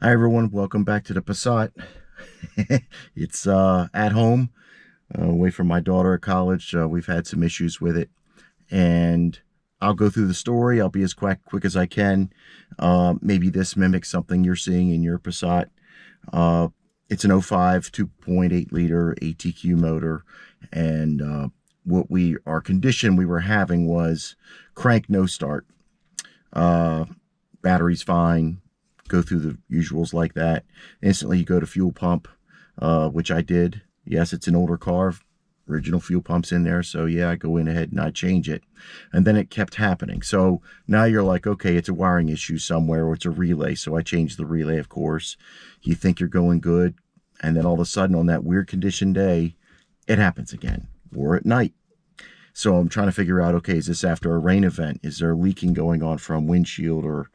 Hi everyone, welcome back to the Passat. It's at home, away from my daughter at college. We've had some issues with it, and I'll go through the story. I'll be as quick as I can. Maybe this mimics something you're seeing in your Passat. Uh, it's an '05 2.8 liter ATQ motor, and our condition we were having was crank no start. Uh, Battery's fine, go through the usuals like that. Instantly you go to fuel pump, which I did. Yes, it's an older car, original fuel pumps in there, so yeah, I go in ahead and I change it. And then it kept happening. So now you're like, okay, it's a wiring issue somewhere, or it's a relay. So I changed the relay, of course. You think you're going good, and then all of a sudden on that weird condition day, it happens again, or at night. So I'm trying to figure out, okay, is this after a rain event? Is there leaking going on from windshield or,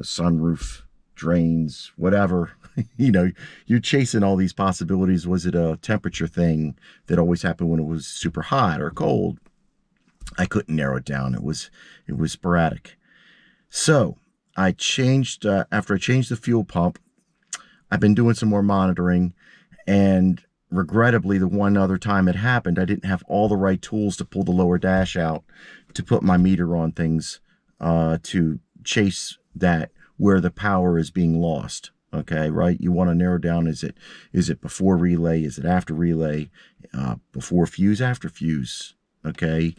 sunroof, drains, whatever? You're chasing all these possibilities. Was it a temperature thing that always happened when it was super hot or cold? I couldn't narrow it down. It was sporadic. So I changed, after I changed the fuel pump, I've been doing some more monitoring, and regrettably, the one other time it happened, I didn't have all the right tools to pull the lower dash out to put my meter on things, to chase that where the power is being lost. Okay, right? You want to narrow down, is it before relay? Is it after relay? Before fuse, after fuse? Okay,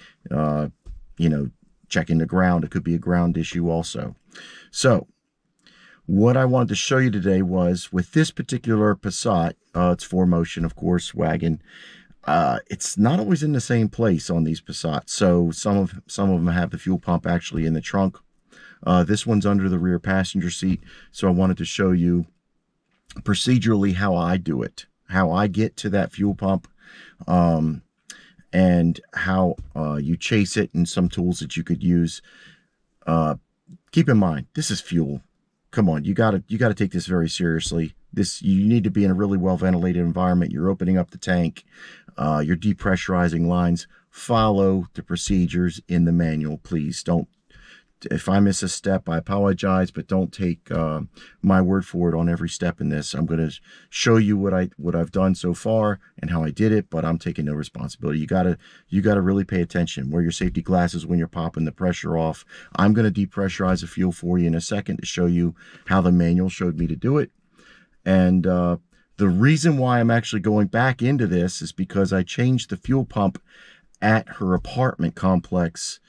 checking the ground. It could be a ground issue also. So what I wanted to show you today was, with this particular Passat, it's 4Motion, of course, Wagon. It's not always in the same place on these Passats. So some of them have the fuel pump actually in the trunk. This one's under the rear passenger seat. So I wanted to show you procedurally how I do it, how I get to that fuel pump, and how you chase it, and some tools that you could use. Keep in mind, this is fuel. Come on, you gotta take this very seriously. You need to be in a really well ventilated environment. You're opening up the tank, you're depressurizing lines. Follow the procedures in the manual, please. Don't. If I miss a step, I apologize, but don't take my word for it on every step in this. I'm going to show you what I've done so far and how I did it, but I'm taking no responsibility. You gotta really pay attention. Wear your safety glasses when you're popping the pressure off. I'm going to depressurize the fuel for you in a second to show you how the manual showed me to do it. And the reason why I'm actually going back into this is because I changed the fuel pump at her apartment complex,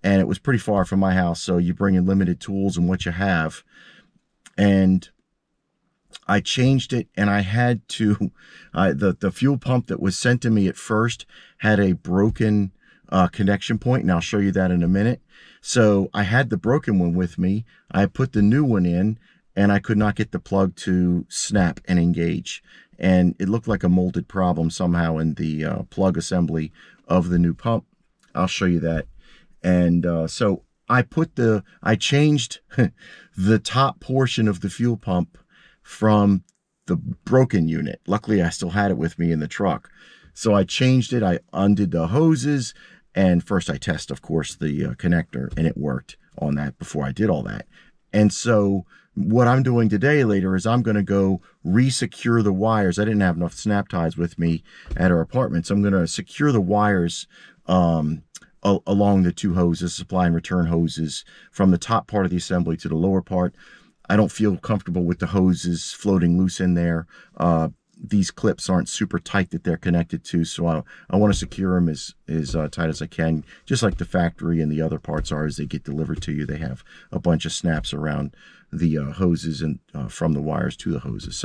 and it was pretty far from my house. So you bring in limited tools and what you have. And I changed it, and I had to, the fuel pump that was sent to me at first had a broken connection point, and I'll show you that in a minute. So I had the broken one with me. I put the new one in, and I could not get the plug to snap and engage. And it looked like a molded problem somehow in the plug assembly of the new pump. I'll show you that. And so I changed the top portion of the fuel pump from the broken unit. Luckily, I still had it with me in the truck. So I changed it. I undid the hoses. And first I test, of course, the connector, and it worked on that before I did all that. And so what I'm doing today later is I'm going to go re-secure the wires. I didn't have enough snap ties with me at our apartment, so I'm going to secure the wires along the two hoses, supply and return hoses, from the top part of the assembly to the lower part. I don't feel comfortable with the hoses floating loose in there. These clips aren't super tight that they're connected to, so I want to secure them as tight as I can, just like the factory and the other parts are as they get delivered to you. They have a bunch of snaps around the hoses and from the wires to the hoses.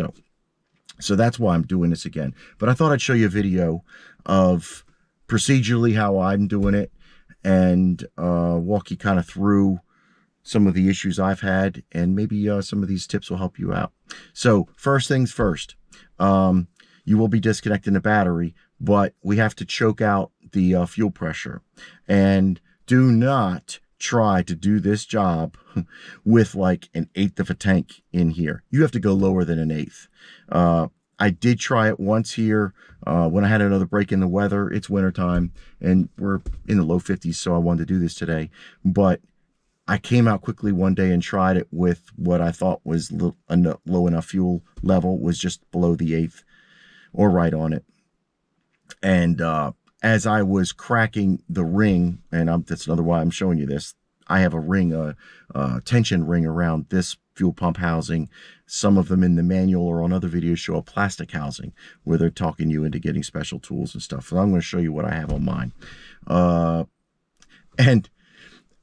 So that's why I'm doing this again. But I thought I'd show you a video of procedurally how I'm doing it, and walk you kind of through some of the issues I've had, and maybe some of these tips will help you out. So first things first, you will be disconnecting the battery, but we have to choke out the fuel pressure. And do not try to do this job with like 1/8 of a tank in here. You have to go lower than 1/8. I did try it once here when I had another break in the weather. It's wintertime, and we're in the low 50s, so I wanted to do this today. But I came out quickly one day and tried it with what I thought was low enough fuel level, was just below the 1/8 or right on it. And as I was cracking the ring, and that's another why I'm showing you this, I have a ring, a tension ring around this fuel pump housing. Some of them in the manual or on other videos show a plastic housing where they're talking you into getting special tools and stuff. So I'm going to show you what I have on mine. And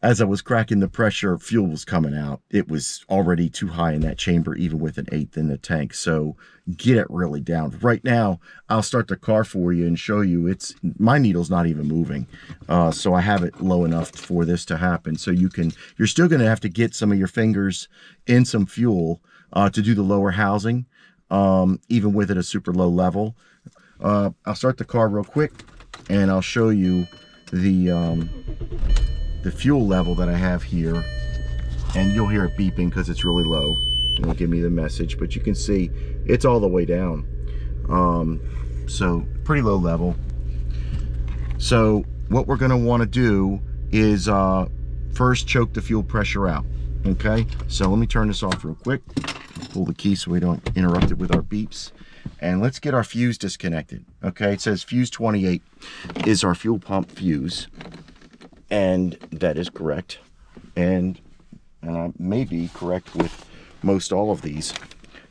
as I was cracking the pressure, fuel was coming out. It was already too high in that chamber, even with an 1/8 in the tank. So get it really down. Right now, I'll start the car for you and show you. My needle's not even moving. So I have it low enough for this to happen. So you're still going to have to get some of your fingers in some fuel to do the lower housing, even with it a super low level. I'll start the car real quick and I'll show you the fuel level that I have here, and you'll hear it beeping because it's really low. It won't give me the message, but you can see it's all the way down. So pretty low level. So what we're going to want to do is first choke the fuel pressure out. Okay, so let me turn this off real quick. Pull the key so we don't interrupt it with our beeps. And let's get our fuse disconnected. Okay, it says fuse 28 is our fuel pump fuse. And that is correct. And I may be correct with most all of these.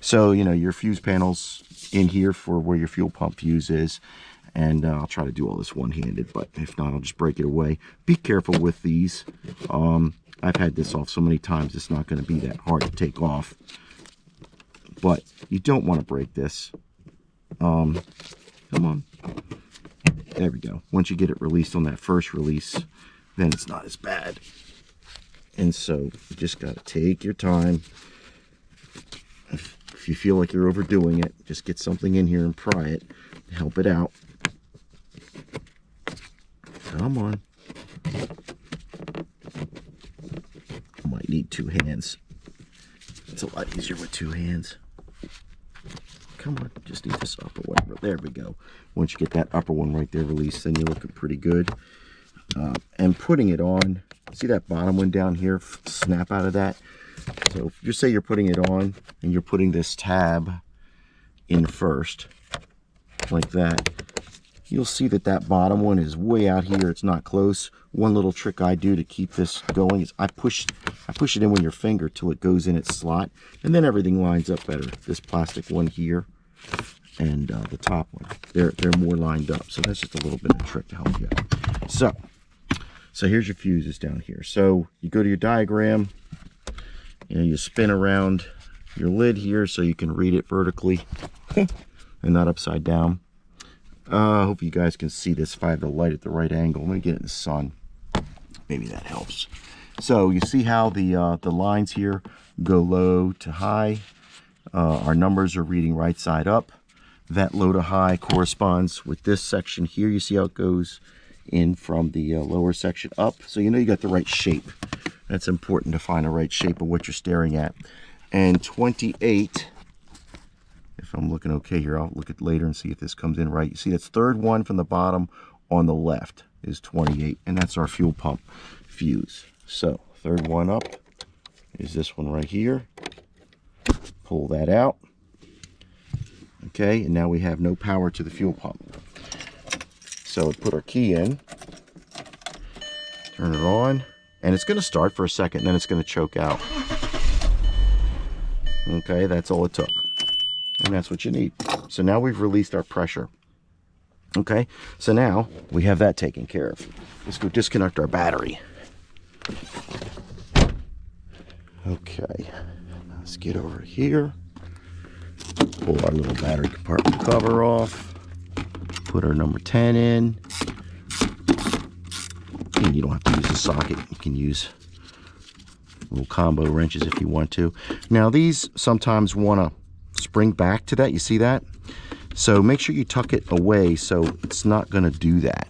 So, you know, your fuse panel's in here for where your fuel pump fuse is. And I'll try to do all this one-handed, but if not, I'll just break it away. Be careful with these. I've had this off so many times, it's not going to be that hard to take off. But you don't want to break this. Come on. There we go. Once you get it released on that first release, then it's not as bad. And so you just got to take your time. If you feel like you're overdoing it, just get something in here and pry it. Help it out. Come on. I might need 2 hands. It's a lot easier with 2 hands. Come on, just need this upper one. There we go. Once you get that upper one right there released, then you're looking pretty good. And putting it on, see that bottom one down here, snap out of that. So if you say you're putting it on and you're putting this tab in first, like that, you'll see that that bottom one is way out here. It's not close. One little trick I do to keep this going is I push it in with your finger till it goes in its slot, and then everything lines up better. This plastic one here and the top one, they're more lined up. So that's just a little bit of a trick to help you out. So here's your fuses down here. So you go to your diagram, and you spin around your lid here so you can read it vertically and not upside down. I hope you guys can see this if I have the light at the right angle. Let me get it in the sun. Maybe that helps. So you see how the lines here go low to high. Our numbers are reading right side up. That low to high corresponds with this section here. You see how it goes in from the lower section up. So you know you got the right shape. That's important to find the right shape of what you're staring at. And 28, if I'm looking okay here, I'll look at later and see if this comes in right. You see that's third one from the bottom on the left is 28, and that's our fuel pump fuse. So third one up is this one right here. Pull that out. Okay, and now we have no power to the fuel pump. So put our key in, turn it on, and it's going to start for a second, then it's going to choke out. Okay, that's all it took. And that's what you need. So now we've released our pressure. Okay, so now we have that taken care of. Let's go disconnect our battery. Okay, let's get over here. Pull our little battery compartment cover off. Put our number 10 in. And you don't have to use a socket. You can use little combo wrenches if you want to. Now these sometimes want to spring back to that. You see that? So make sure you tuck it away so it's not going to do that.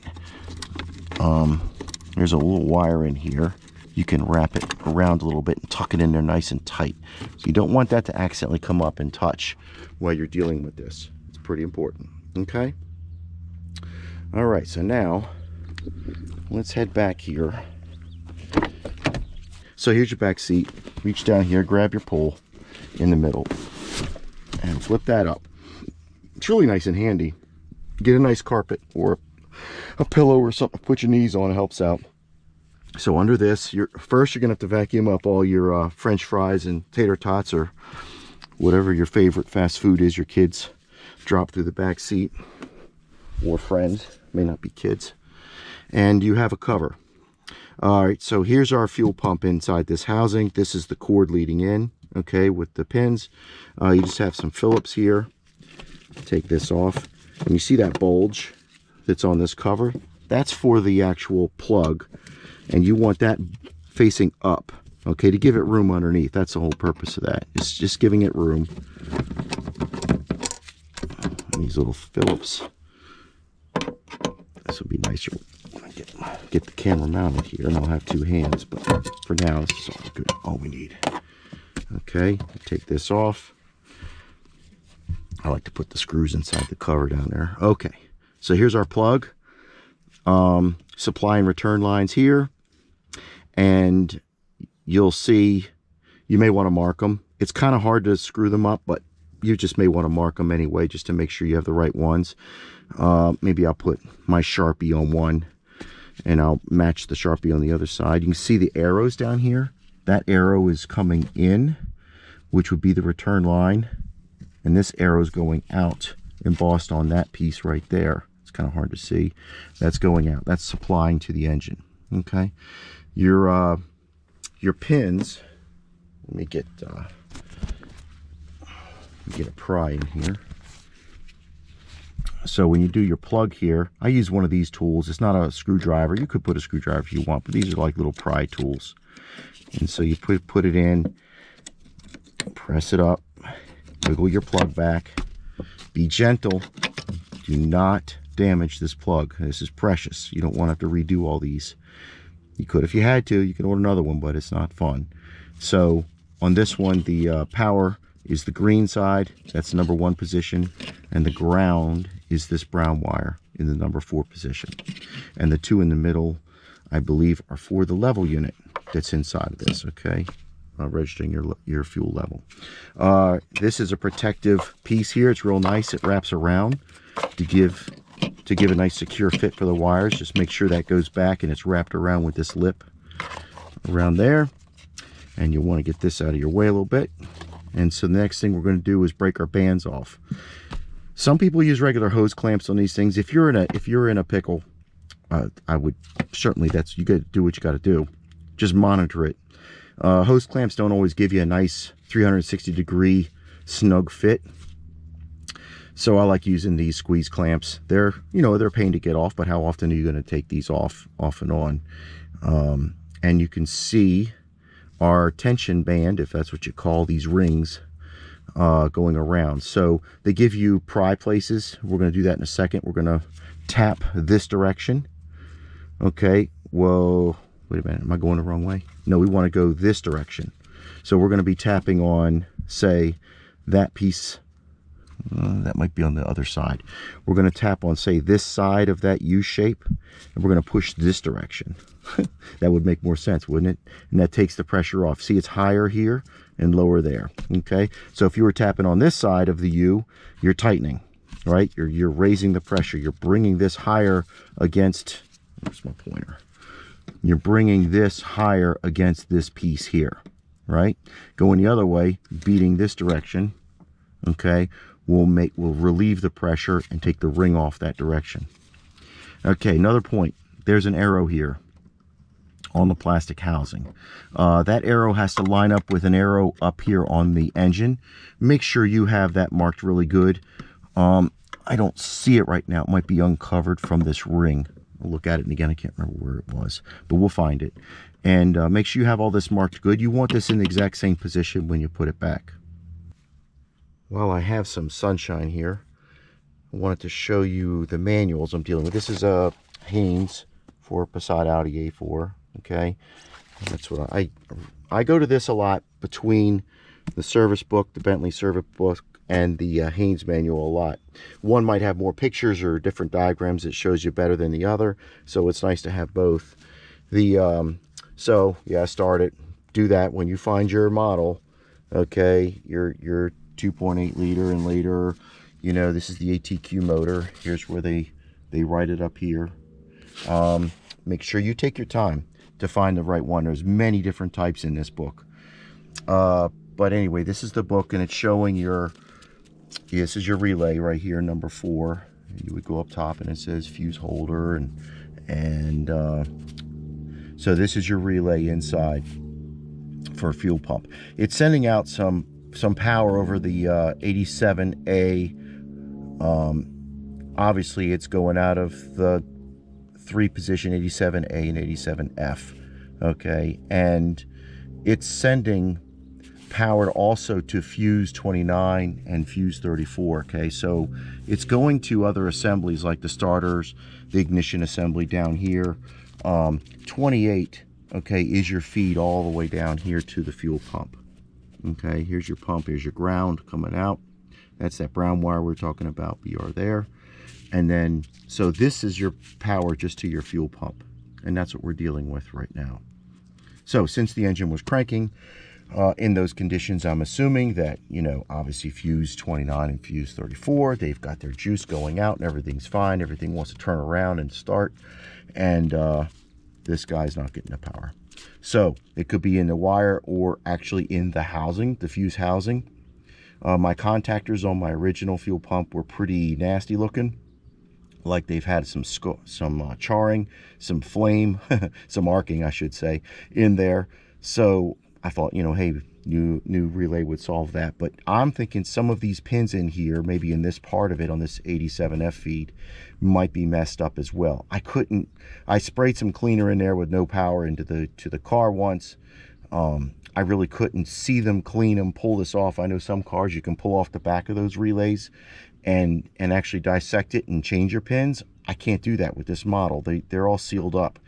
There's a little wire in here. You can wrap it around a little bit and tuck it in there nice and tight. So you don't want that to accidentally come up and touch while you're dealing with this. It's pretty important. Okay? All right, so now let's head back here. So here's your back seat. Reach down here, grab your pole in the middle, and flip that up. It's really nice and handy. Get a nice carpet or a pillow or something to put your knees on. It helps out. So under this, first you're gonna have to vacuum up all your French fries and tater tots or whatever your favorite fast food is your kids drop through the back seat, or friends, may not be kids. And you have a cover. All right, so here's our fuel pump inside this housing. This is the cord leading in, okay, with the pins. You just have some Phillips here. Take this off, and you see that bulge that's on this cover? That's for the actual plug, and you want that facing up, okay, to give it room underneath. That's the whole purpose of that. It's just giving it room. And these little Phillips. This will be nicer when I get the camera mounted here, and I'll have two hands, but for now this is all we need. Okay, take this off. I like to put the screws inside the cover down there. Okay, so here's our plug. Supply and return lines here, and you'll see you may want to mark them. It's kind of hard to screw them up, but you just may want to mark them anyway, just to make sure you have the right ones. Maybe I'll put my Sharpie on one, and I'll match the Sharpie on the other side. You can see the arrows down here. That arrow is coming in, which would be the return line, and this arrow is going out, embossed on that piece right there. It's kind of hard to see. That's going out. That's supplying to the engine. Okay, your pins. Let me get a pry in here. So when you do your plug here, I use one of these tools. It's not a screwdriver. You could put a screwdriver if you want, but these are like little pry tools. And so you put it in, press it up, wiggle your plug back. Be gentle. Do not damage this plug. This is precious. You don't want to have to redo all these. You could if you had to. You can order another one, but it's not fun. So on this one, the power is the green side. That's the number 1 position. And the ground is this brown wire in the number 4 position. And the 2 in the middle, I believe, are for the level unit that's inside of this, okay? Registering your fuel level. This is a protective piece here. It's real nice. It wraps around to give a nice secure fit for the wires. Just make sure that goes back and it's wrapped around with this lip around there. And you want to get this out of your way a little bit. And so the next thing we're going to do is break our bands off. Some people use regular hose clamps on these things. If you're in a pickle, I would certainly, you got to do what you got to do. Just monitor it. Hose clamps don't always give you a nice 360-degree snug fit. So I like using these squeeze clamps. They're a pain to get off, but how often are you going to take these off and on? And you can see our tension band, if that's what you call these rings, going around. So they give you pry places. We're going to do that in a second. We're going to tap this direction. Okay, whoa, wait a minute, am I going the wrong way? No, we want to go this direction. So we're going to be tapping on, say, that piece. That might be on the other side. We're going to tap on, say, this side of that U shape, and we're going to push this direction. That would make more sense, wouldn't it? And that takes the pressure off. See, it's higher here and lower there. Okay, so if you were tapping on this side of the U, you're tightening, right? You're raising the pressure. You're bringing this higher against, where's my pointer? You're bringing this higher against this piece here, right? Going the other way, beating this direction, okay, will relieve the pressure and take the ring off that direction. Okay, another point. There's an arrow here on the plastic housing. That arrow has to line up with an arrow up here on the engine. Make sure you have that marked really good. I don't see it right now. It might be uncovered from this ring. I'll look at it, and again, I can't remember where it was, but we'll find it. And make sure you have all this marked good. You want this in the exact same position when you put it back. Well, I have some sunshine here. I wanted to show you the manuals I'm dealing with. This is a Haynes for Passat Audi A4. Okay, that's what I go to this a lot between the service book, the Bentley service book, and the Haynes manual a lot. One might have more pictures or different diagrams that shows you better than the other, so it's nice to have both. So yeah, I started, do that when you find your model, okay, your 2.8 liter and later, you know, this is the ATQ motor. Here's where they write it up here. Make sure you take your time to find the right one. There's many different types in this book. But anyway, this is the book, and it's showing your, this is your relay right here, number 4. You would go up top and it says fuse holder, and so this is your relay inside for a fuel pump. It's sending out some power over the 87A. Obviously it's going out of the 3-position 87A and 87F, okay, and it's sending power also to fuse 29 and fuse 34, okay, so it's going to other assemblies like the starters, the ignition assembly down here. 28, okay, is your feed all the way down here to the fuel pump. Okay, here's your pump, here's your ground coming out. That's that brown wire we're talking about, BR there. And then, so this is your power just to your fuel pump. And that's what we're dealing with right now. So since the engine was cranking, in those conditions, I'm assuming that, you know, obviously fuse 29 and fuse 34, they've got their juice going out and everything's fine. Everything wants to turn around and start. And this guy's not getting the power. So it could be in the wire or actually in the housing, the fuse housing. My contactors on my original fuel pump were pretty nasty looking, like they've had some charring, some flame, some arcing, I should say, in there. So I thought, you know, hey, new relay would solve that. But I'm thinking some of these pins in here, maybe in this part of it on this 87F feed, might be messed up as well. I sprayed some cleaner in there with no power into the car once. I really couldn't see them, clean them, pull this off. I know some cars you can pull off the back of those relays and actually dissect it and change your pins. I can't do that with this model. They're all sealed up.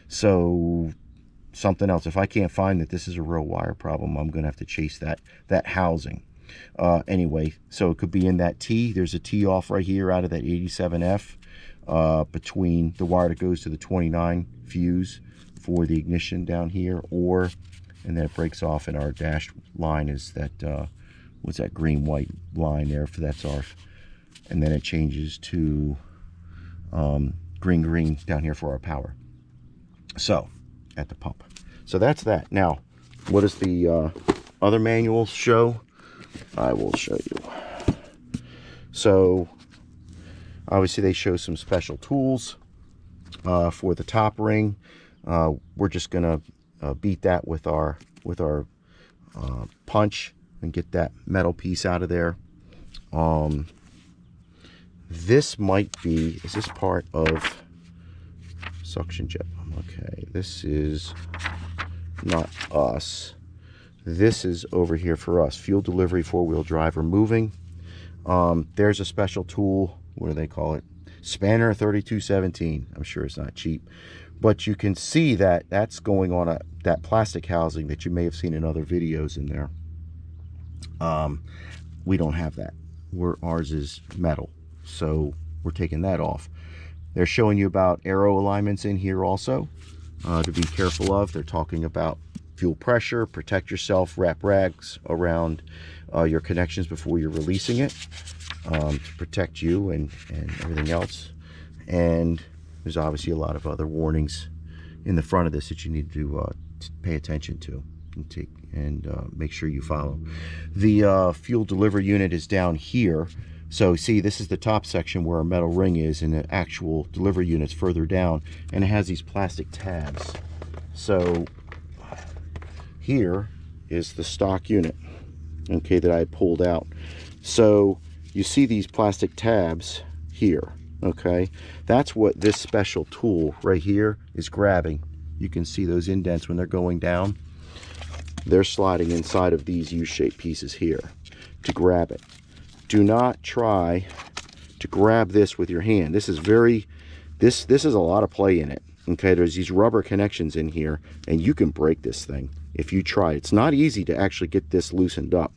So something else, if I can't find that this is a real wire problem, I'm gonna have to chase that housing. Anyway, so it could be in that T. There's a T off right here out of that 87F, between the wire that goes to the 29 fuse for the ignition down here, and then it breaks off, and our dashed line is that what's that green white line there, for that's ARF, and then it changes to green down here for our power. So at the pump. So that's that. Now, what does the other manuals show? I will show you. So obviously they show some special tools for the top ring. We're just gonna beat that with our punch and get that metal piece out of there. This might be, is this part of suction jet? Okay, this is not us. This is over here for us. Fuel delivery, 4-wheel drive, removing. There's a special tool. What do they call it? Spanner 3217. I'm sure it's not cheap. But you can see that that's going on that plastic housing that you may have seen in other videos in there. We don't have that. Ours is metal. So we're taking that off. They're showing you about aero alignments in here also to be careful of. They're talking about fuel pressure, protect yourself, wrap rags around your connections before you're releasing it to protect you and everything else. And there's obviously a lot of other warnings in the front of this that you need to pay attention to and make sure you follow. The fuel delivery unit is down here. So see, this is the top section where our metal ring is, and the actual delivery unit's further down, and it has these plastic tabs. So here is the stock unit, okay, that I had pulled out. So you see these plastic tabs here, okay? That's what this special tool right here is grabbing. You can see those indents when they're going down. They're sliding inside of these U-shaped pieces here to grab it. Do not try to grab this with your hand. This is this is a lot of play in it. Okay, there's these rubber connections in here, and you can break this thing if you try. It's not easy to actually get this loosened up.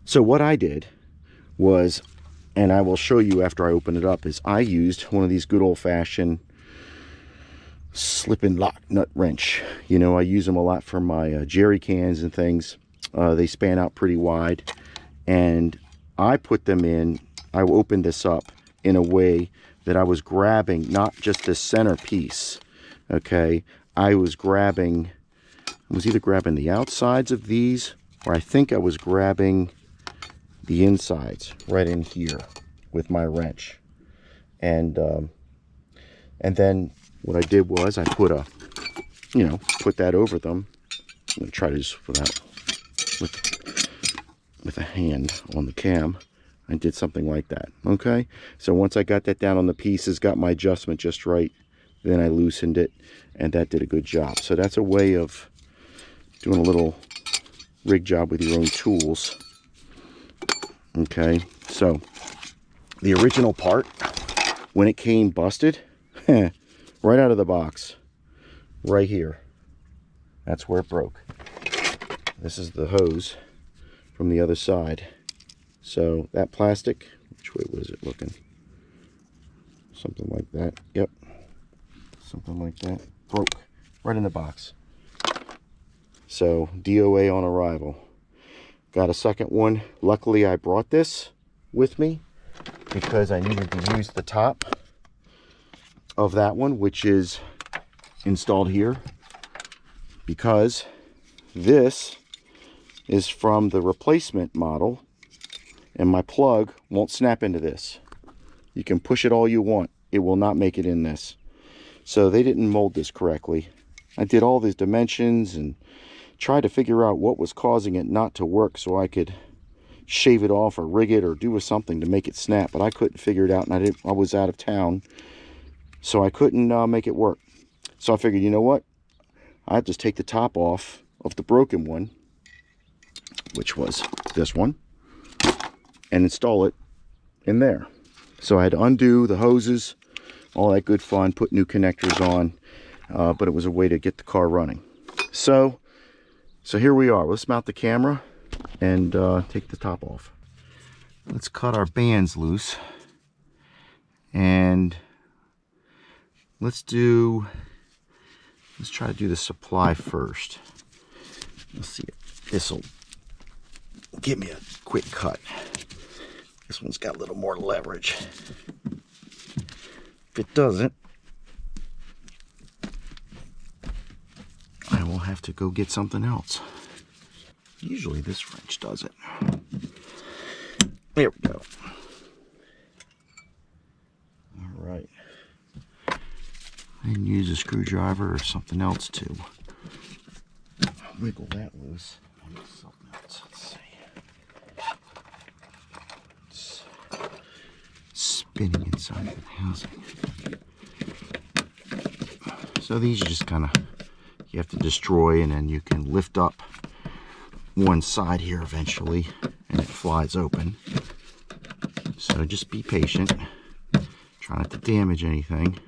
So what I did was, and I will show you after I open it up, is I used one of these good old-fashioned slip and lock nut wrench. You know, I use them a lot for my jerry cans and things. They span out pretty wide, and I put them in. I opened this up in a way that I was grabbing not just the center piece, okay? I was either grabbing the outsides of these, or I think I was grabbing the insides right in here with my wrench. And then what I did was I put that over them. I'm gonna try to just without with a hand on the cam. I did something like that. Okay, so once I got that down on the pieces, got my adjustment just right, then I loosened it, and that did a good job. So that's a way of doing a little rig job with your own tools. Okay, so the original part, when it came busted, right out of the box, right here, that's where it broke. This is the hose from the other side. So that plastic, which way was it looking? Something like that. Yep, something like that. Broke right in the box. So DOA on arrival. Got a second one. Luckily I brought this with me because I needed to use the top of that one, which is installed here, because this is from the replacement model, and my plug won't snap into this. You can push it all you want, it will not make it in this. So they didn't mold this correctly. I did all these dimensions and tried to figure out what was causing it not to work so I could shave it off or rig it or do something to make it snap, but I couldn't figure it out, and I was out of town, so I couldn't make it work. So I figured, you know what, I'd just take the top off of the broken one, which was this one, and install it in there. So I had to undo the hoses, all that good fun, put new connectors on, but it was a way to get the car running. So here we are. Let's mount the camera and take the top off. Let's cut our bands loose, and let's try to do the supply first. Let's see if this will give me a quick cut. This one's got a little more leverage. If it doesn't, I will have to go get something else. Usually this wrench does it. There we go. All right. And use a screwdriver or something else to wiggle that loose. Something else. Let's see. It's spinning inside the housing. So these are just kind of, you have to destroy, and then you can lift up one side here eventually and it flies open. So just be patient. Try not to damage anything.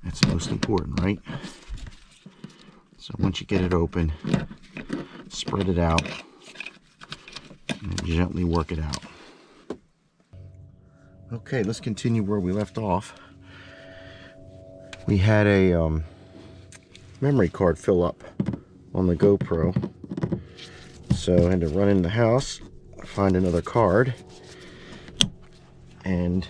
That's most important, right? So once you get it open, spread it out and gently work it out. Okay, let's continue where we left off. We had a memory card fill up on the GoPro, so I had to run in the house, find another card, and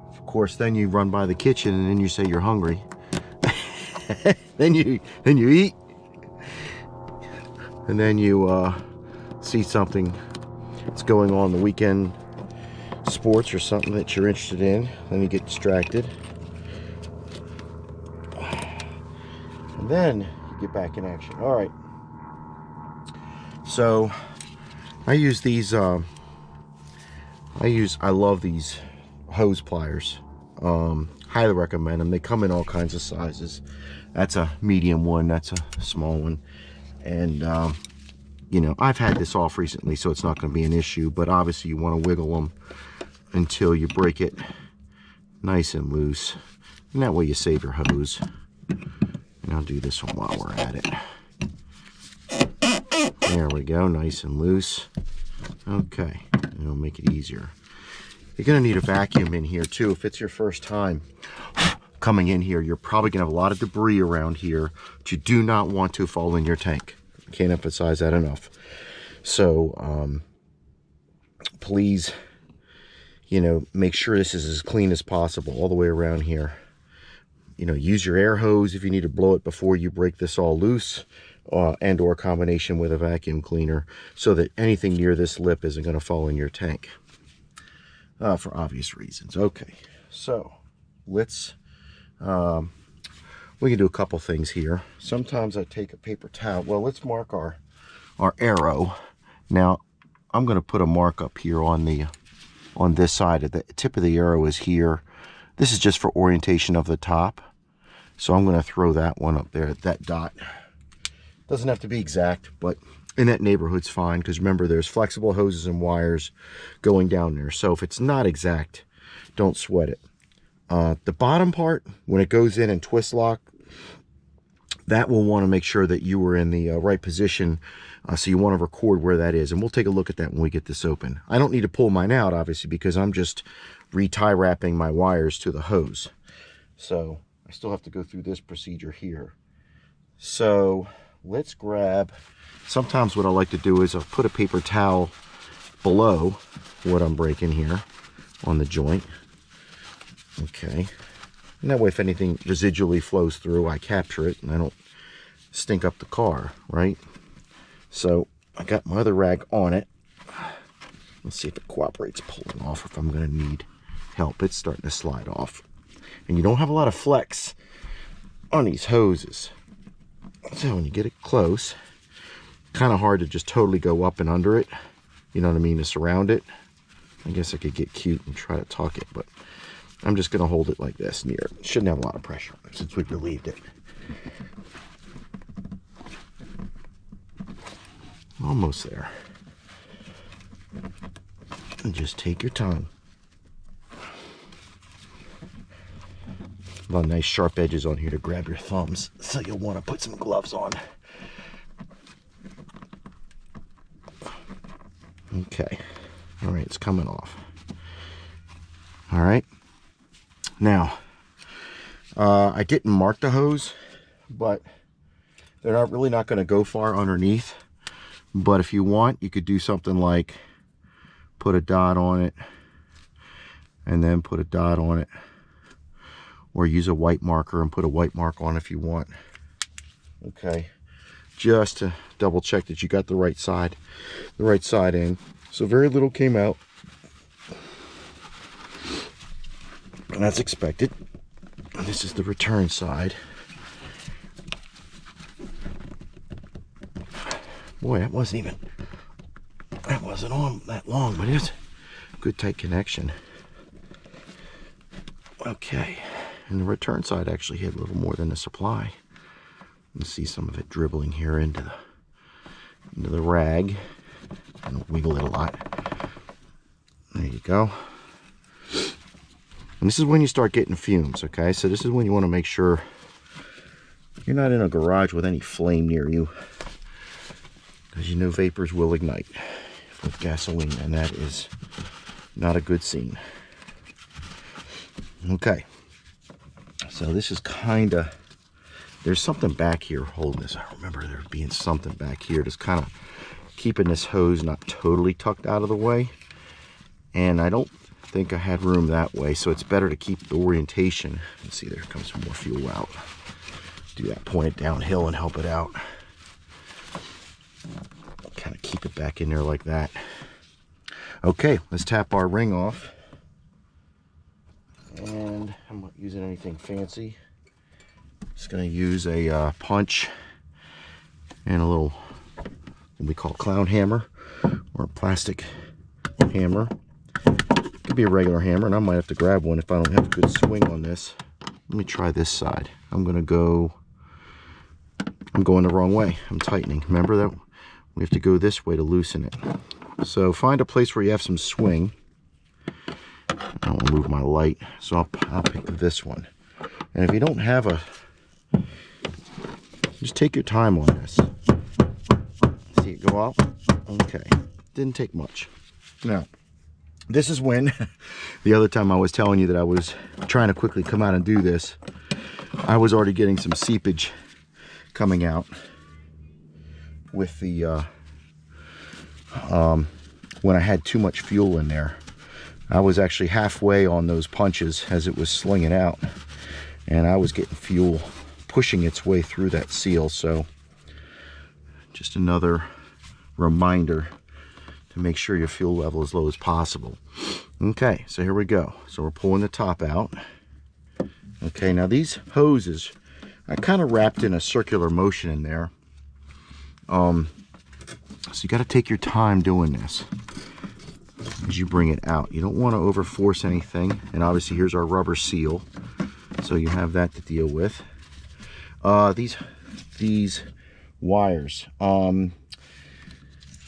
of course then you run by the kitchen and then you say you're hungry. then you eat, and then you see something that's going on the weekend, sports or something that you're interested in, then you get distracted, and then you get back in action. All right, so I use these I love these hose pliers. Highly recommend them. They come in all kinds of sizes. That's a medium one, that's a small one, and you know, I've had this off recently, so it's not going to be an issue, but obviously you want to wiggle them until you break it nice and loose, and that way you save your hose. And I'll do this one while we're at it. There we go, nice and loose. Okay, it'll make it easier. You're going to need a vacuum in here too if it's your first time coming in here, you're probably going to have a lot of debris around here that you do not want to fall in your tank. Can't emphasize that enough. So please, you know, make sure this is as clean as possible all the way around here. You know, use your air hose if you need to blow it before you break this all loose, and or combination with a vacuum cleaner, so that anything near this lip isn't going to fall in your tank, for obvious reasons. Okay, so let's we can do a couple things here. Sometimes I take a paper towel. Well, let's mark our arrow. Now I'm going to put a mark up here on this side. The tip of the arrow is here. This is just for orientation of the top. So I'm going to throw that one up there, that dot. Doesn't have to be exact, but in that neighborhood's fine, because remember, there's flexible hoses and wires going down there. So if it's not exact, don't sweat it. The bottom part, when it goes in and twist lock, that will want to make sure that you were in the right position. So you want to record where that is. And we'll take a look at that when we get this open. I don't need to pull mine out, obviously, because I'm just re-tie wrapping my wires to the hose. So I still have to go through this procedure here. So let's grab, sometimes what I like to do is I'll put a paper towel below what I'm breaking here on the joint. Okay. And that way, if anything residually flows through, I capture it and I don't stink up the car, right? So I got my other rag on it. Let's see if it cooperates pulling off, if I'm going to need help. It's starting to slide off. And you don't have a lot of flex on these hoses. So when you get it close, kind of hard to just totally go up and under it. You know what I mean? To surround it. I guess I could get cute and try to tuck it, but I'm just going to hold it like this near it. Shouldn't have a lot of pressure on it since we relieved it. Almost there. And just take your time. A lot of nice sharp edges on here to grab your thumbs, so you'll want to put some gloves on. Okay. All right, it's coming off. All right. Now, I didn't mark the hose, but they're not really not going to go far underneath. But if you want, you could do something like put a dot on it and then put a dot on it, or use a white marker and put a white mark on if you want. Okay, just to double check that you got the right side in. So very little came out, and that's expected. This is the return side. Boy, that wasn't on that long, but it's a good tight connection. Okay, and the return side actually hit a little more than the supply. You can see some of it dribbling here into the rag. And wiggle it a lot. There you go. And this is when you start getting fumes, okay? So this is when you want to make sure you're not in a garage with any flame near you, because you know vapors will ignite with gasoline, and that is not a good scene. Okay, so this is kind of, there's something back here holding this. I remember there being something back here just kind of keeping this hose not totally tucked out of the way, and I don't think I had room that way, so it's better to keep the orientation. Let's see, there comes some more fuel out. Do that, point it downhill and help it out. Kind of keep it back in there like that. Okay, let's tap our ring off. And I'm not using anything fancy. Just going to use a punch and a little, what we call clown hammer, or a plastic hammer. Could be a regular hammer, and I might have to grab one if I don't have a good swing on this. Let me try this side. I'm going the wrong way. I'm tightening. Remember that we have to go this way to loosen it. So find a place where you have some swing. I don't want to move my light, so I'll pick this one. And if you don't have a, just take your time on this. See it go out? Okay, didn't take much. Now, This is when, the other time I was telling you that I was trying to quickly come out and do this, I was already getting some seepage coming out with the, when I had too much fuel in there. I was actually halfway on those punches as it was slinging out, and I was getting fuel pushing its way through that seal. So just another reminder to make sure your fuel level is as low as possible. Okay, so here we go. So we're pulling the top out. Okay, now these hoses, I kind of wrapped in a circular motion in there. So you got to take your time doing this as you bring it out. You don't want to over force anything. And obviously here's our rubber seal, so you have that to deal with. These wires,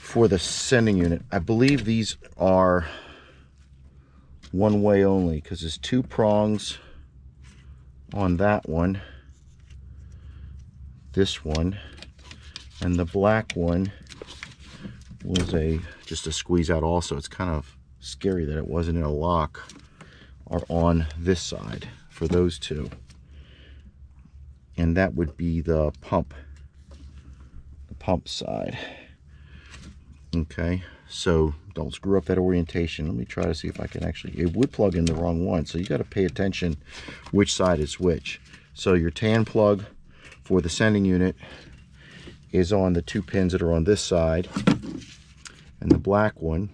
for the sending unit, I believe these are one way only, because there's 2 prongs on that one, this one, and the black one was just a squeeze out also. It's kind of scary that it wasn't in a lock or on this side for those 2. And that would be the pump side. Okay, so don't screw up that orientation. Let me try to see if I can actually, it would plug in the wrong one, so you got to pay attention which side is which. So your tan plug for the sending unit is on the 2 pins that are on this side, and the black one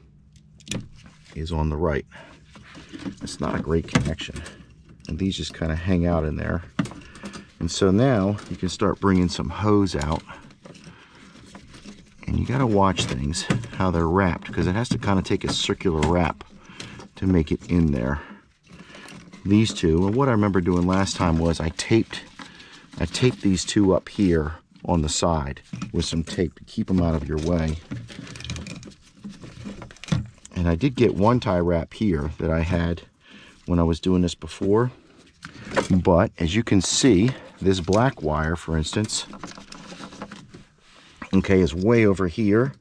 is on the right. It's not a great connection, and these just kind of hang out in there. And so now you can start bringing some hose out. And you got to watch things, how they're wrapped, because it has to kind of take a circular wrap to make it in there. These 2, and what I remember doing last time was I taped these 2 up here on the side with some tape to keep them out of your way. And I did get one tie wrap here that I had when I was doing this before. But as you can see, this black wire, for instance, okay, is way over here,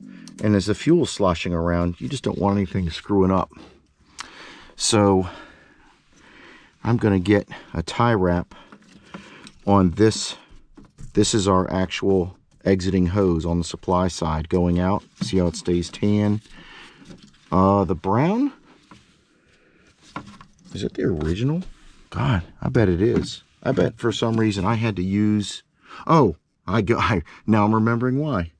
and as the fuel's sloshing around, you just don't want anything screwing up. So I'm going to get a tie wrap on this. This is our actual exiting hose on the supply side going out. See how it stays tan? The brown, is it the original? God, I bet it is. I bet for some reason I had to use, now I'm remembering why.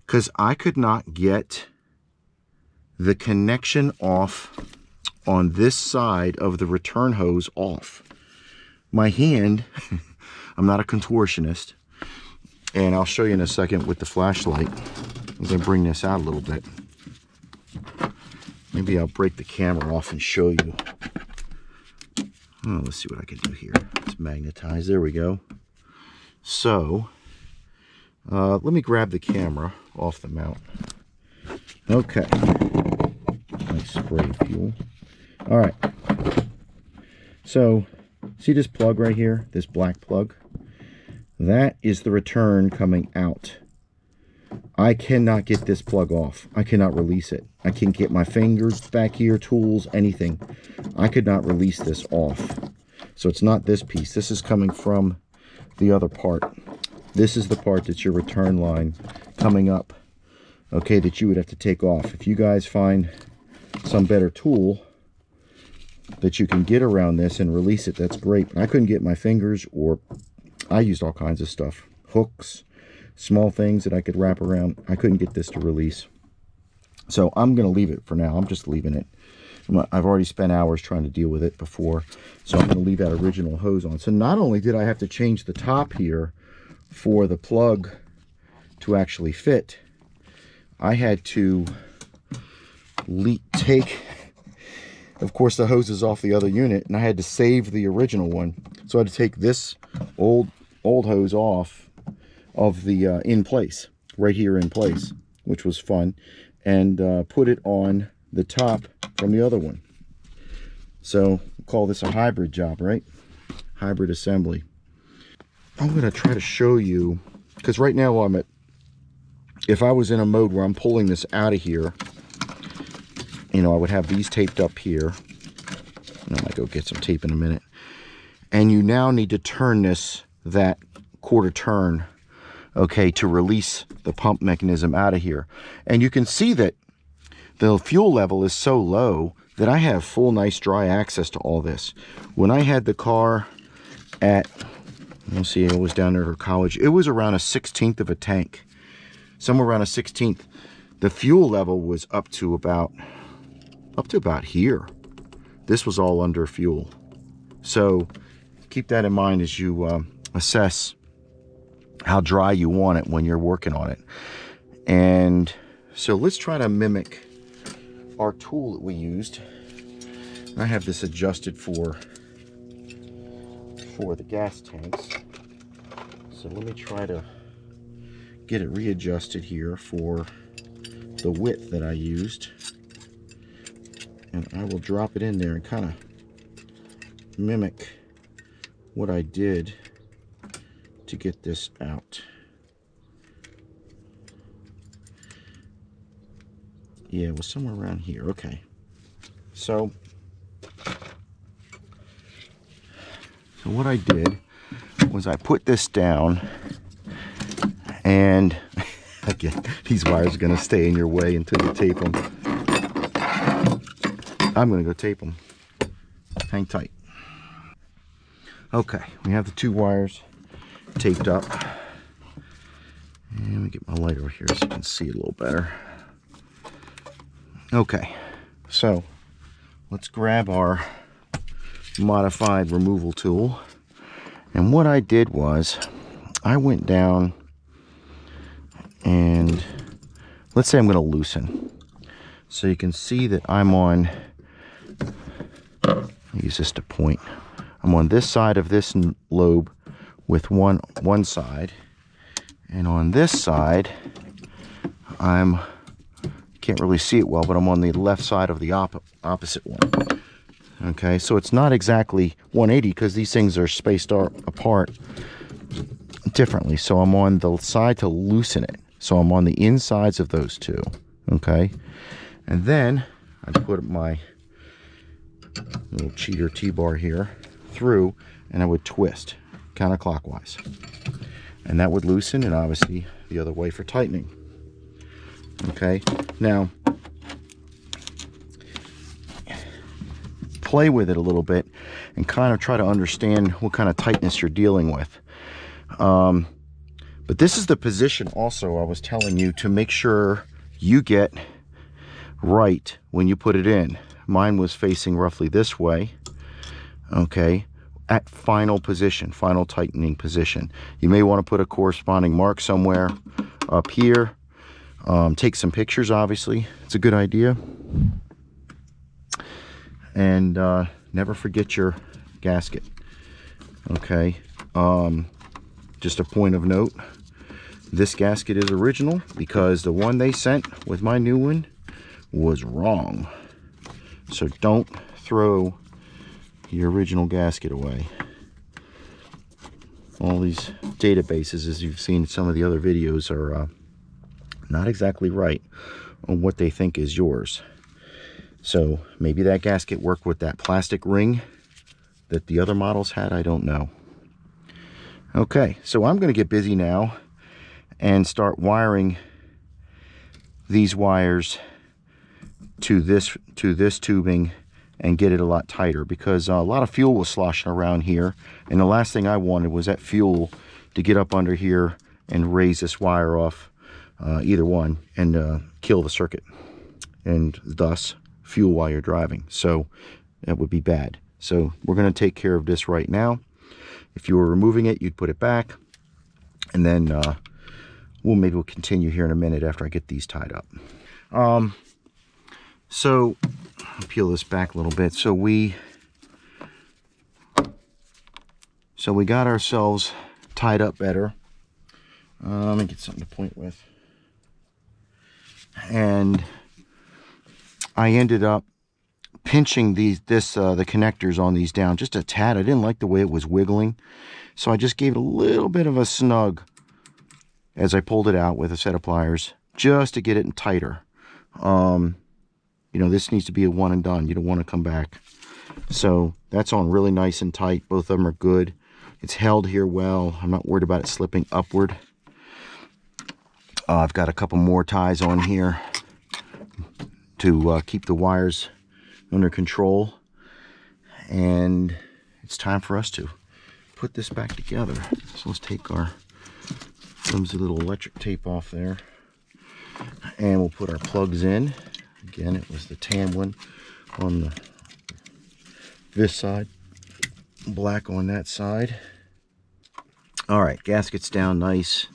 Because I could not get the connection off on this side of the return hose off. My hand, I'm not a contortionist, and I'll show you in a second with the flashlight as I bring this out a little bit. Maybe I'll break the camera off and show you. Oh, let's see what I can do here. It's magnetized. There we go. So, let me grab the camera off the mount. Okay. Nice spray fuel. All right. So, see this plug right here? This black plug? That is the return coming out. I cannot get this plug off. I cannot release it. I can't get my fingers back here, tools, anything. I could not release this off. So it's not this piece. This is coming from the other part. This is the part that's your return line coming up, okay, that you would have to take off. If you guys find some better tool that you can get around this and release it, that's great. I couldn't get my fingers, or I used all kinds of stuff. Hooks, small things that I could wrap around. I couldn't get this to release. So I'm going to leave it for now. I'm just leaving it. I've already spent hours trying to deal with it before, so I'm going to leave that original hose on. So not only did I have to change the top here for the plug to actually fit, I had to take, of course, the hoses off the other unit, and I had to save the original one. So I had to take this old hose off of the in place, right here in place, which was fun, and put it on the top from the other one. So we'll call this a hybrid job, right? Hybrid assembly. I'm going to try to show you, because right now if I was in a mode where I'm pulling this out of here you know, I would have these taped up here. I might go get some tape in a minute. And you now need to turn that quarter turn, okay, to release the pump mechanism out of here. And you can see that the fuel level is so low that I have full, nice, dry access to all this. When I had the car at, let's see, it was down there at college, it was around a 1/16 of a tank. Somewhere around a 1/16. The fuel level was up to about here. This was all under fuel. So keep that in mind as you assess how dry you want it when you're working on it. And so let's try to mimic our tool that we used. I have this adjusted for the gas tanks. So let me try to get it readjusted here for the width that I used. And I will drop it in there and kind of mimic what I did to get this out. Yeah, it was somewhere around here. Okay. So what I did was I put this down, and again, these wires are going to stay in your way until you tape them. I'm going to go tape them. Hang tight. Okay, we have the 2 wires taped up. And let me get my light over here so you can see it a little better. Okay, so let's grab our modified removal tool. And what I did was I went down and let's say I'm going to loosen. So you can see that I'm on, use this to point. I'm on this side of this lobe with one side, and on this side I'm, you can't really see it well, but I'm on the left side of the opposite one. Okay, so it's not exactly 180 because these things are spaced apart differently. So I'm on the side to loosen it. So I'm on the insides of those two. Okay, and then I put my little cheater T-bar here through, and I would twist counterclockwise, and that would loosen, and obviously the other way for tightening. Okay, now play with it a little bit and kind of try to understand what kind of tightness you're dealing with. But this is the position also I was telling you to make sure you get right when you put it in. Mine was facing roughly this way, okay, at final position, final tightening position. You may want to put a corresponding mark somewhere up here. Take some pictures, obviously. It's a good idea. And never forget your gasket. Okay, just a point of note, this gasket is original because the one they sent with my new one was wrong. So don't throw your original gasket away. All these databases, as you've seen in some of the other videos, are not exactly right on what they think is yours. So maybe that gasket worked with that plastic ring that the other models had, I don't know. Okay, so I'm going to get busy now and start wiring these wires to this tubing and get it a lot tighter, because a lot of fuel was sloshing around here, and the last thing I wanted was that fuel to get up under here and raise this wire off, either one, and kill the circuit, and thus fuel while you're driving. So that would be bad. So we're going to take care of this right now. If you were removing it, you'd put it back, and then maybe we'll continue here in a minute after I get these tied up. So I'll peel this back a little bit. So we got ourselves tied up better. Let me get something to point with. And I ended up pinching the connectors on these down just a tad. I didn't like the way it was wiggling, so I just gave it a little bit of a snug as I pulled it out with a set of pliers just to get it tighter. You know, this needs to be a one and done. You don't want to come back. So that's on really nice and tight. Both of them are good. It's held here well. I'm not worried about it slipping upward. I've got a couple more ties on here to keep the wires under control. And it's time for us to put this back together. So let's take our flimsy little electric tape off there. And we'll put our plugs in. Again, it was the tan one on this side, black on that side. All right, gaskets down nice.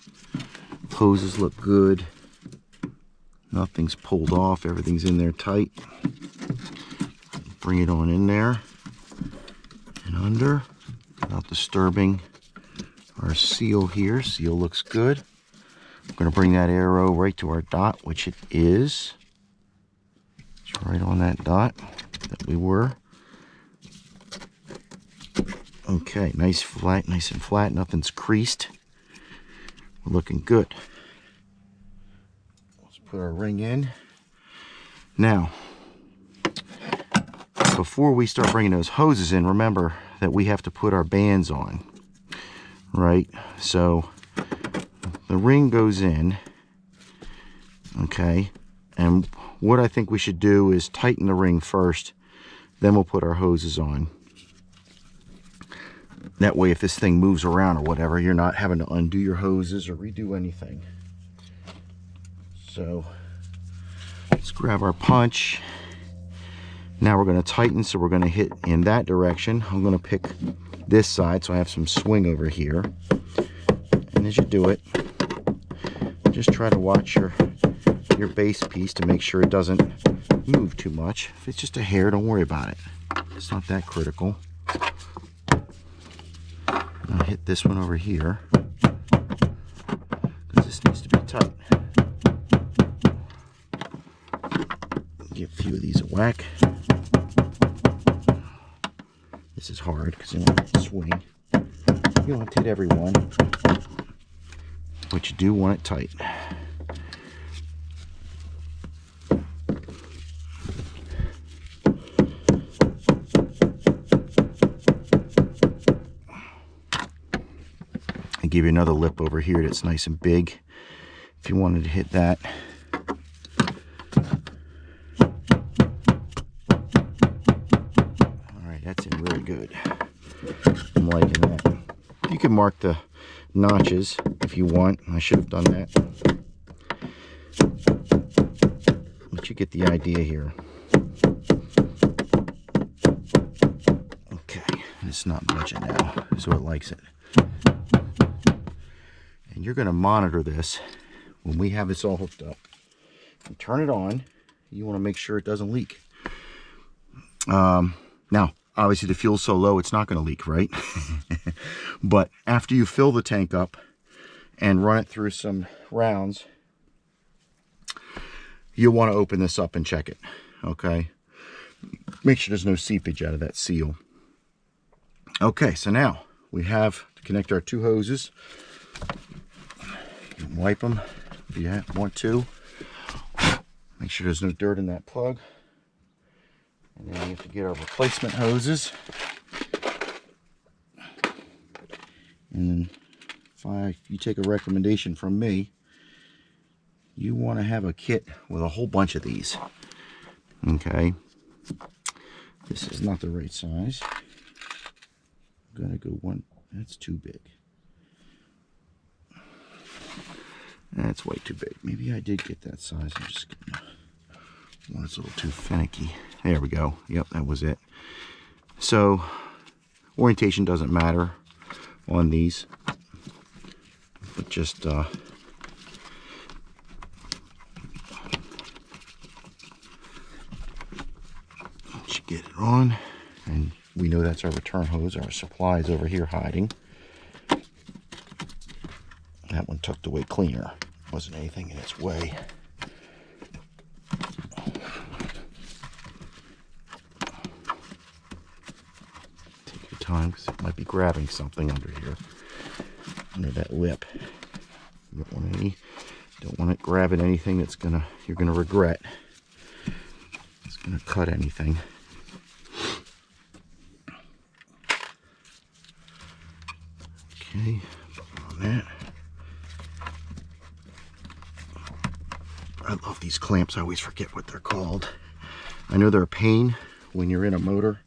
Hoses look good. Nothing's pulled off. Everything's in there tight. Bring it on in there and under without disturbing our seal here. Seal looks good. I'm going to bring that arrow right to our dot, which it is. It's right on that dot that we were. Okay, nice and flat. Nothing's creased. We're looking good. Let's put our ring in. Now, before we start bringing those hoses in, remember that we have to put our bands on, right? So the ring goes in, okay? And what I think we should do is tighten the ring first, then we'll put our hoses on. That way, if this thing moves around or whatever, you're not having to undo your hoses or redo anything. So let's grab our punch. Now we're going to tighten, so we're going to hit in that direction. I'm going to pick this side so I have some swing over here. And as you do it, just try to watch your base piece to make sure it doesn't move too much. If it's just a hair, don't worry about it. It's not that critical. I'll hit this one over here because this needs to be tight. Give a few of these a whack. This is hard because you want to swing. You don't have to hit every one, but you do want it tight. Give you another lip over here that's nice and big if you wanted to hit that. Alright, that's in really good. I'm liking that. You can mark the notches if you want. I should have done that, but you get the idea here. Okay, it's not budging now, so it likes it. And you're going to monitor this when we have this all hooked up. You turn it on. You want to make sure it doesn't leak. Now, obviously the fuel's so low it's not going to leak, right? But after you fill the tank up and run it through some rounds, you'll want to open this up and check it. Okay? Make sure there's no seepage out of that seal. Okay, so now we have to connect our two hoses. You can wipe them if you want to. Make sure there's no dirt in that plug. And then we have to get our replacement hoses. And then if you take a recommendation from me, you want to have a kit with a whole bunch of these. Okay. This is not the right size. I'm gonna go one. That's too big. That's way too big. Maybe I did get that size. I'm just gonna. One is a little too finicky. There we go. Yep, that was it. So orientation doesn't matter on these, but just once you get it on, and we know that's our return hose. Our supply is over here hiding. That one tucked away cleaner. Wasn't anything in its way. Take your time, because it might be grabbing something under here, under that lip. You don't want it grabbing anything that's you're gonna regret. It's going to cut anything. Okay, put on that. I love these clamps. I always forget what they're called. I know they're a pain when you're in a motor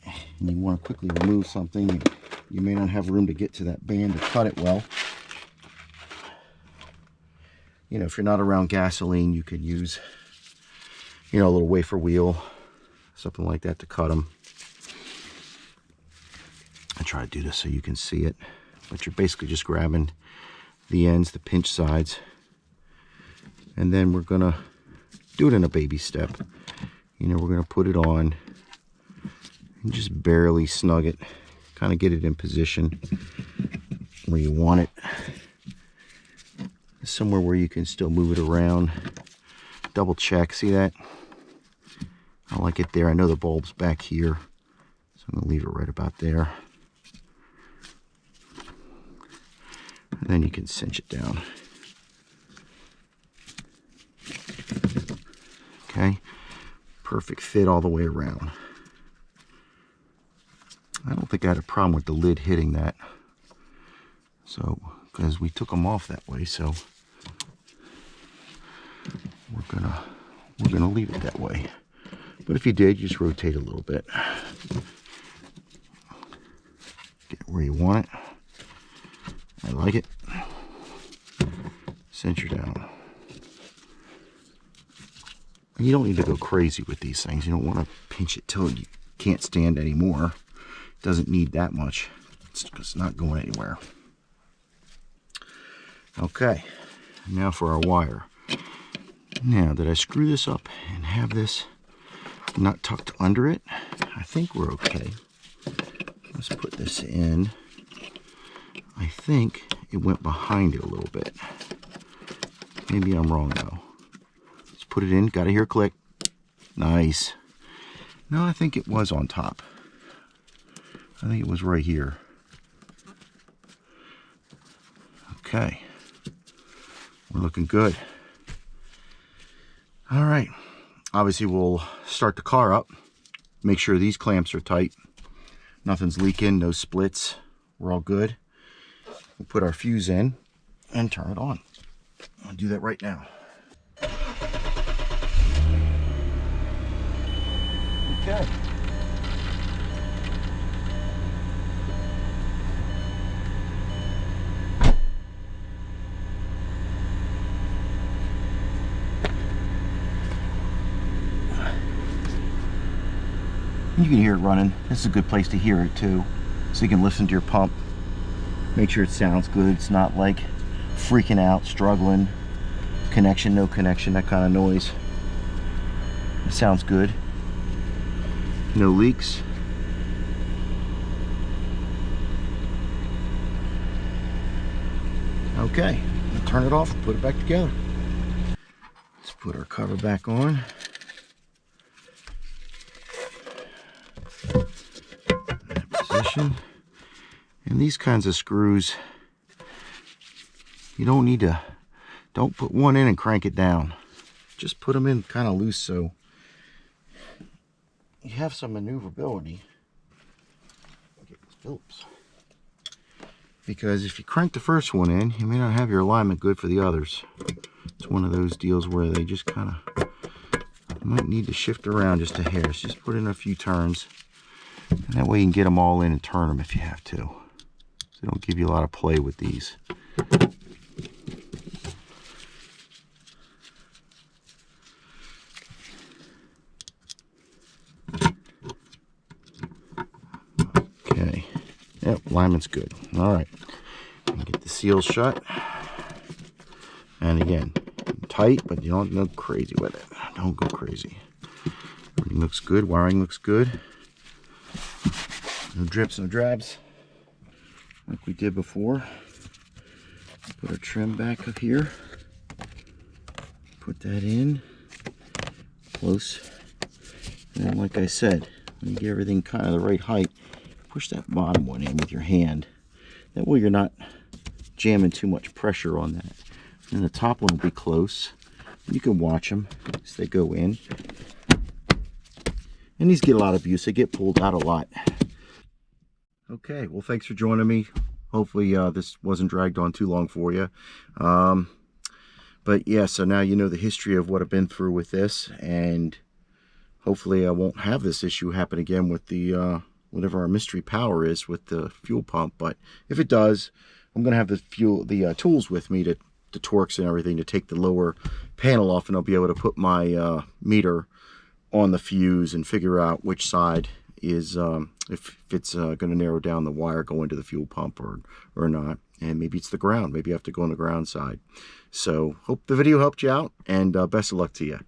and you want to quickly remove something. You may not have room to get to that band to cut it well. You know, if you're not around gasoline, you could use, you know, a little wafer wheel, something like that to cut them. I try to do this so you can see it, but you're basically just grabbing the ends, the pinch sides, and then we're gonna do it in a baby step. You know, we're gonna put it on and just barely snug it, kind of get it in position where you want it, somewhere where you can still move it around. Double check, see that? I like it there. I know the bulb's back here, so I'm gonna leave it right about there. And then you can cinch it down. Okay, perfect fit all the way around. I don't think I had a problem with the lid hitting that. So, because we took them off that way, so we're gonna leave it that way. But if you did, you just rotate a little bit. Get it where you want it. I like it. Cinch her down. And you don't need to go crazy with these things. You don't want to pinch it till you can't stand anymore. It doesn't need that much. It's not going anywhere. Okay, now for our wire. Now, did I screw this up and have this not tucked under it? I think we're okay. Let's put this in. I think it went behind it a little bit. Maybe I'm wrong though. Let's put it in. Gotta hear a click. Nice. No, I think it was on top. I think it was right here. Okay. We're looking good. All right. Obviously, we'll start the car up. Make sure these clamps are tight. Nothing's leaking, no splits. We're all good. We'll put our fuse in and turn it on. I'll do that right now. Okay. You can hear it running. This is a good place to hear it too, so you can listen to your pump. Make sure it sounds good. It's not like freaking out, struggling, connection, no connection, that kind of noise. It sounds good. No leaks. Okay, I'll turn it off and put it back together. Let's put our cover back on. That position. And these kinds of screws, you don't need to, don't put one in and crank it down. Just put them in kind of loose so you have some maneuverability. Phillips. Because if you crank the first one in, you may not have your alignment good for the others. It's one of those deals where they just kind of might need to shift around just a hair. So just put in a few turns. And that way you can get them all in and turn them if you have to. So they don't give you a lot of play with these. Okay. Yep, alignment's good. All right. Get the seal shut. And again, tight, but you don't go crazy with it. Don't go crazy. Everything looks good. Wiring looks good. No drips, no drabs. Like we did before. Put our trim back up here. Put that in. Close. And then, like I said, when you get everything kind of the right height, push that bottom one in with your hand. That way you're not jamming too much pressure on that. And the top one will be close. You can watch them as they go in. And these get a lot of abuse. They get pulled out a lot. Okay, well, thanks for joining me. Hopefully this wasn't dragged on too long for you. But yeah, so now you know the history of what I've been through with this, and hopefully I won't have this issue happen again with the whatever our mystery power is with the fuel pump. But if it does, I'm gonna have the tools with me, the Torx and everything, to take the lower panel off, and I'll be able to put my meter on the fuse and figure out which side is if it's going to narrow down the wire going to the fuel pump or not. And maybe it's the ground. Maybe I have to go on the ground side. So hope the video helped you out, and best of luck to you.